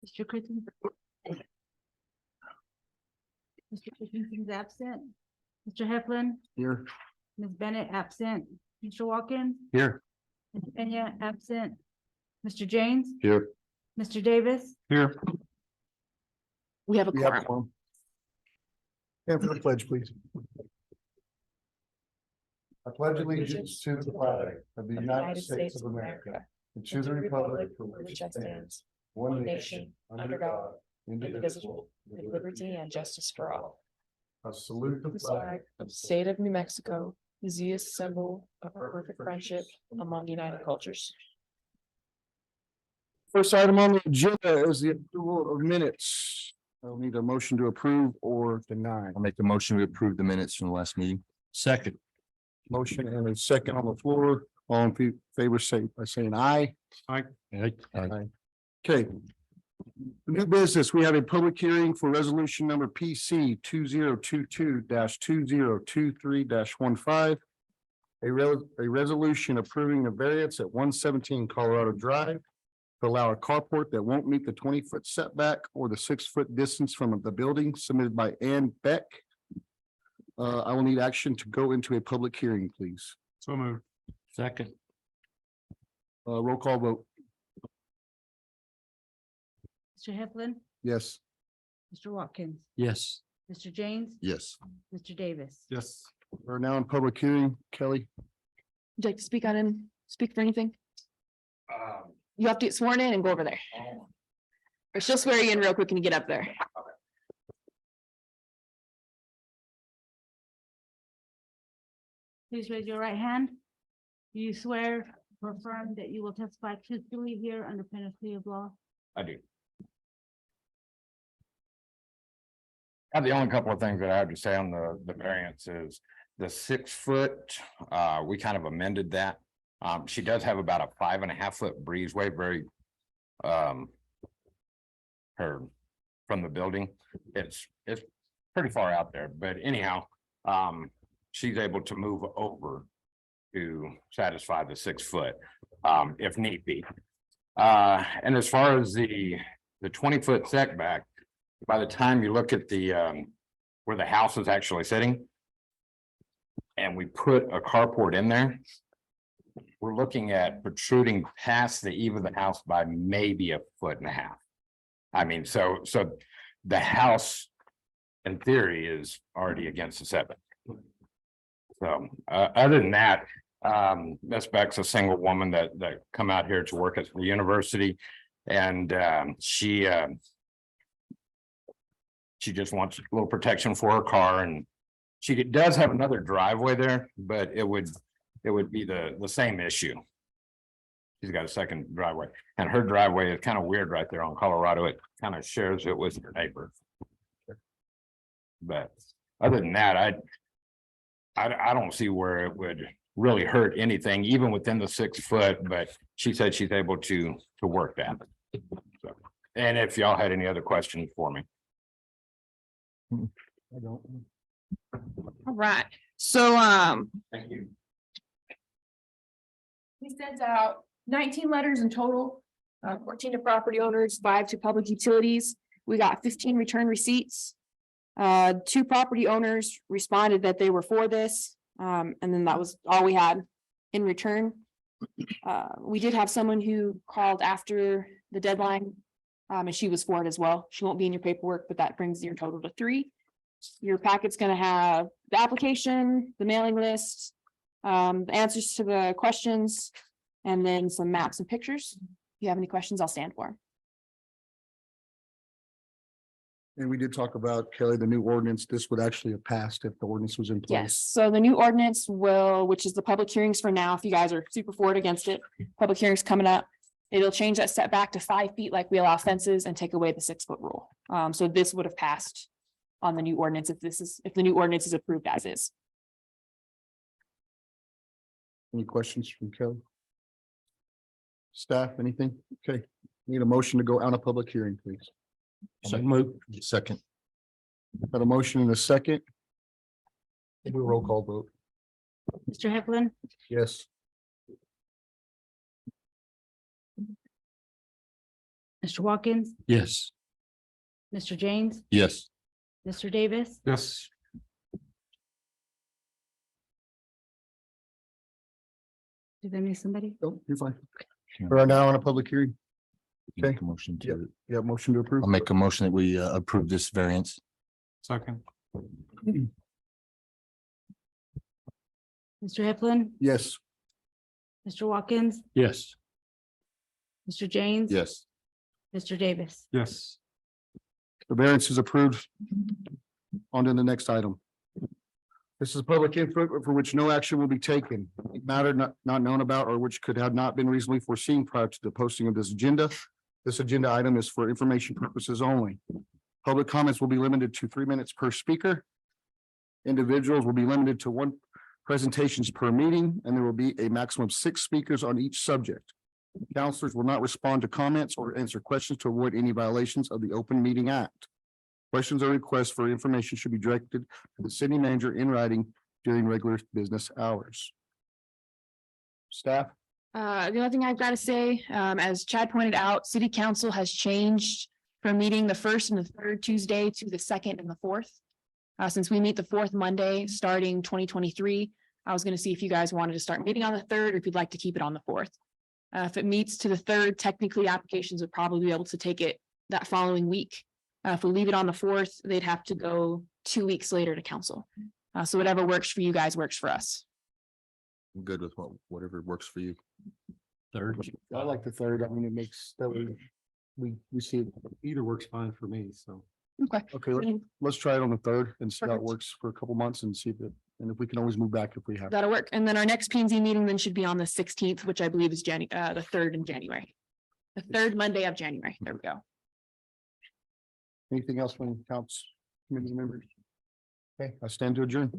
Mr. Christensen? Mr. Christensen's absent. Mr. Heflin, Here. Ms. Bennett absent. Mr. Watkins, Here. Ms. Pena absent. Mr. James, Here. Mr. Davis, Here. We have a We have a quorum. quorum. And for the pledge, please. I pledge allegiance to the flag of the United States of America and to the republic for which it stands, one nation, under God, indivisible, with liberty and justice for all. I salute the The flag flag of the state of New Mexico is the symbol of our perfect friendship among united cultures. First item on the agenda is the approval of minutes. I'll need a motion to approve or deny. I'll make the motion to approve the minutes from the last meeting. Second. Motion and a second on the floor. All in favor, say by saying aye. Aye. Aye. Okay. New business, we have a public hearing for resolution number PC 2022-2023-15. A resolution approving the variance at 117 Colorado Drive to allow a carport that won't meet the 20-foot setback or the 6-foot distance from the building, submitted by Ann Beck. I will need action to go into a public hearing, please. So moved. Second. Roll call vote. Mr. Heflin, Yes. Mr. Watkins, Yes. Mr. James, Yes. Mr. Davis. Yes. We're now in public hearing. Kelly. Would you like to speak for anything? You have to get sworn in and go over there. Or she'll swear you in real quick when you get up there. Please raise your right hand. Do you swear or affirm that you will testify truthfully here under penalty of law? I do. The only couple of things that I have to say on the variance is the 6 foot, we kind of amended that. She does have about a 5.5 foot breezeway, very, her, from the building. It's pretty far out there, but anyhow, she's able to move over to satisfy the 6 foot, if need be. And as far as the 20-foot setback, by the time you look at the, where the house is actually sitting, and we put a carport in there, we're looking at protruding past the eve of the house by maybe 1.5 foot. I mean, so the house, in theory, is already against the setback. So, other than that, Ms. Beck's a single woman that come out here to work at the university, and she just wants a little protection for her car, and she does have another driveway there, but it would be the same issue. She's got a second driveway, and her driveway is kind of weird right there on Colorado. It kind of shares it with her neighbor. But other than that, I don't see where it would really hurt anything, even within the 6 foot, but she said she's able to work that. So, and if y'all had any other questions for me. I don't. All right, so, Thank you. we sent out 19 letters in total, 14 to property owners, 5 to public utilities. We got 15 return receipts. 2 property owners responded that they were for this, and then that was all we had in return. We did have someone who called after the deadline, and she was for it as well. She won't be in your paperwork, but that brings your total to 3. Your packet's gonna have the application, the mailing list, the answers to the questions, and then some maps and pictures. If you have any questions, I'll stand for 'em. And we did talk about, Kelly, the new ordinance. This would actually have passed if the ordinance was in place. Yes, so the new ordinance will, which is the public hearings for now, if you guys are super for it against it, public hearings coming up. It'll change that setback to 5 feet like we allow fences and take away the 6-foot rule. So this would have passed on the new ordinance if the new ordinance is approved as is. Any questions from Kelly? Staff, anything? Okay, need a motion to go out of public hearing, please. So moved. Second. Got a motion in a second. Do a roll call vote. Mr. Heflin, Yes. Mr. Watkins, Yes. Mr. James, Yes. Mr. Davis, Yes. did I miss somebody? Oh, you're fine. We are now on a public hearing. Okay. Make a motion to, Yeah, motion to approve. I'll make a motion that we approve this variance. Second. Mr. Heflin, Yes. Mr. Watkins, Yes. Mr. James. Yes. Mr. Davis. Yes. The variance is approved. On to the next item. This is public input for which no action will be taken. Matter not known about or which could have not been reasonably foreseen prior to the posting of this agenda. This agenda item is for information purposes only. Public comments will be limited to 3 minutes per speaker. Individuals will be limited to 1 presentations per meeting, and there will be a maximum of 6 speakers on each subject. Counselors will not respond to comments or answer questions to avoid any violations of the Open Meeting Act. Questions or requests for information should be directed to the city manager in writing during regular business hours. Staff? The only thing I've got to say, as Chad pointed out, city council has changed from meeting the first and the third Tuesday to the second and the fourth. Since we meet the fourth Monday, starting 2023, I was going to see if you guys wanted to start meeting on the third, or if you'd like to keep it on the fourth. If it meets to the third, technically applications would probably be able to take it that following week. If we leave it on the fourth, they'd have to go 2 weeks later to council. So whatever works for you guys works for us. I'm good with whatever works for you. Third. I like the third. I mean, it makes that we see it. Either works fine for me, so. Okay. Okay, let's try it on the third and see how it Perfect. works for a couple months and see if it, and if we can always move back if we have. That'll work. And then our next P and Z meeting then should be on the 16th, which I believe is the third in January. The third Monday of January. There we go. Anything else from council committee members? Okay, I stand to adjourn.